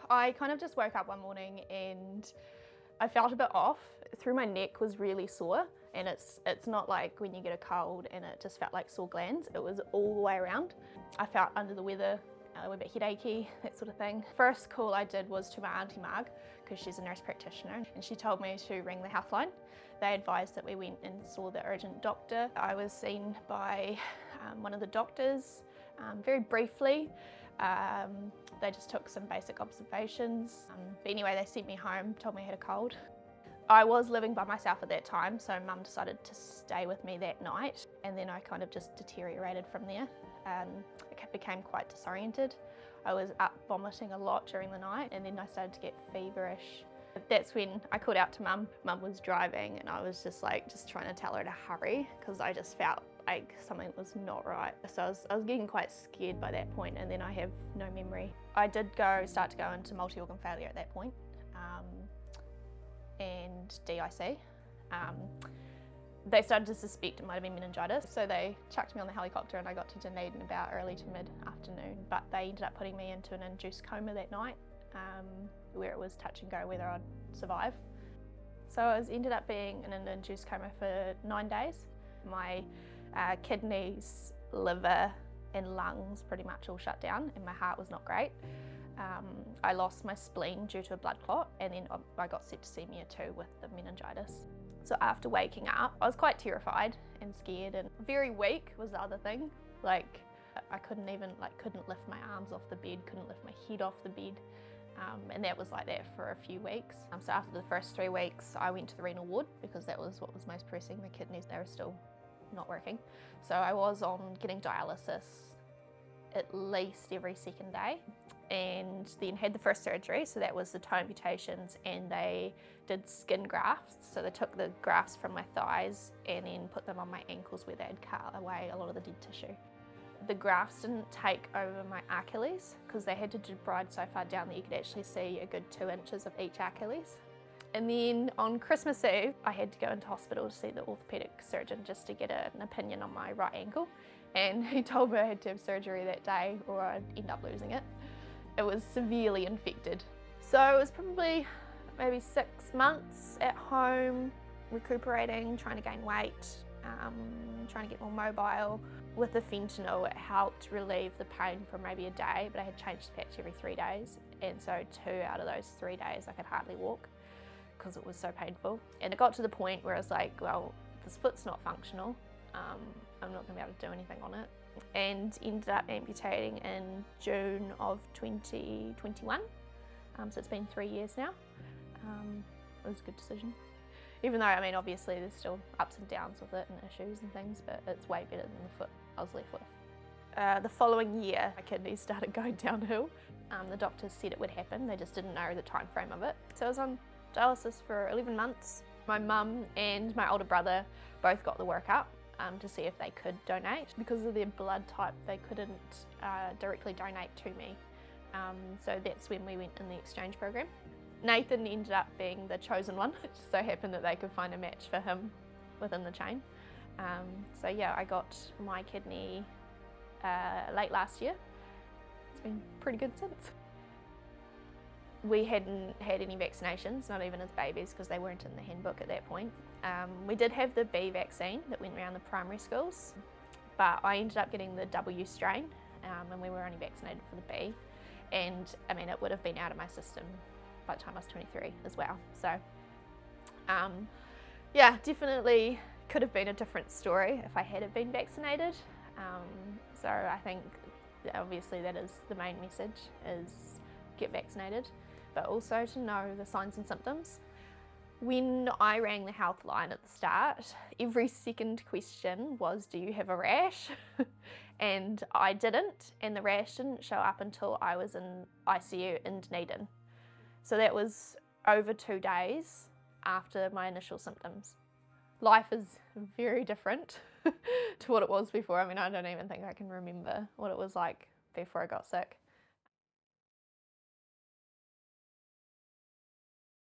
I kind of just woke up one morning and I felt a bit off. Through my neck was really sore, and it's not like when you get a cold and it just felt like sore glands. It was all the way around. I felt under the weather, a bit headachy, that sort of thing. First call I did was to my auntie Marg, because she's a nurse practitioner, and she told me to ring the healthline. They advised that we went and saw the urgent doctor. I was seen by one of the doctors very briefly. They just took some basic observations. But anyway, they sent me home, told me I had a cold. I was living by myself at that time, so Mum decided to stay with me that night, and then I kind of just deteriorated from there. I became quite disoriented. I was up vomiting a lot during the night, and then I started to get feverish. That's when I called out to Mum. Mum was driving, and I was just trying to tell her to hurry, because I just felt like something was not right. So I was getting quite scared by that point, and then I have no memory. I did start to go into multi-organ failure at that point, and DIC. They started to suspect it might have been meningitis, so they chucked me on the helicopter and I got to Dunedin about early to mid-afternoon, but they ended up putting me into an induced coma that night, where it was touch and go whether I'd survive. So I ended up being in an induced coma for 9 days. My kidneys, liver and lungs pretty much all shut down, and my heart was not great. I lost my spleen due to a blood clot, and then I got septicemia too with the meningitis. So after waking up, I was quite terrified and scared, and very weak was the other thing. Like, I couldn't lift my arms off the bed, couldn't lift my head off the bed. And that was like that for a few weeks. So after the first 3 weeks, I went to the renal ward because that was what was most pressing. My kidneys, they were still not working. So I was on getting dialysis at least every second day, and then had the first surgery. So that was the toe amputations, and they did skin grafts. So they took the grafts from my thighs and then put them on my ankles where they had cut away a lot of the dead tissue. The grafts didn't take over my Achilles because they had to debride so far down that you could actually see a good 2 inches of each Achilles. And then on Christmas Eve, I had to go into hospital to see the orthopaedic surgeon just to get an opinion on my right ankle. And he told me I had to have surgery that day or I'd end up losing it. It was severely infected. So it was probably maybe 6 months at home, recuperating, trying to gain weight, trying to get more mobile. With the fentanyl, it helped relieve the pain for maybe a day, but I had changed the patch every 3 days. And so 2 out of those 3 days I could hardly walk because it was so painful. And it got to the point where I was like, well, this foot's not functional. I'm not gonna be able to do anything on it. And ended up amputating in June of 2021. So it's been 3 years now. It was a good decision. Even though, I mean, obviously there's still ups and downs with it and issues and things, but it's way better than the foot I was left with. The following year, my kidneys started going downhill. The doctors said it would happen, they just didn't know the time frame of it. So I was on dialysis for 11 months. My mum and my older brother both got the workup to see if they could donate. Because of their blood type, they couldn't directly donate to me. So that's when we went in the exchange program. Nathan ended up being the chosen one. It just so happened that they could find a match for him within the chain. So yeah, I got my kidney late last year. It's been pretty good since. We hadn't had any vaccinations, not even as babies, because they weren't in the handbook at that point. We did have the B vaccine that went around the primary schools, but I ended up getting the W strain, and we were only vaccinated for the B. And I mean, it would have been out of my system by the time I was 23 as well. So yeah, definitely could have been a different story if I had been vaccinated. So I think obviously that is the main message, is get vaccinated, but also to know the signs and symptoms. When I rang the health line at the start, every second question was, do you have a rash? And I didn't, and the rash didn't show up until I was in ICU in Dunedin. So that was over 2 days after my initial symptoms. Life is very different to what it was before. I mean, I don't even think I can remember what it was like before I got sick.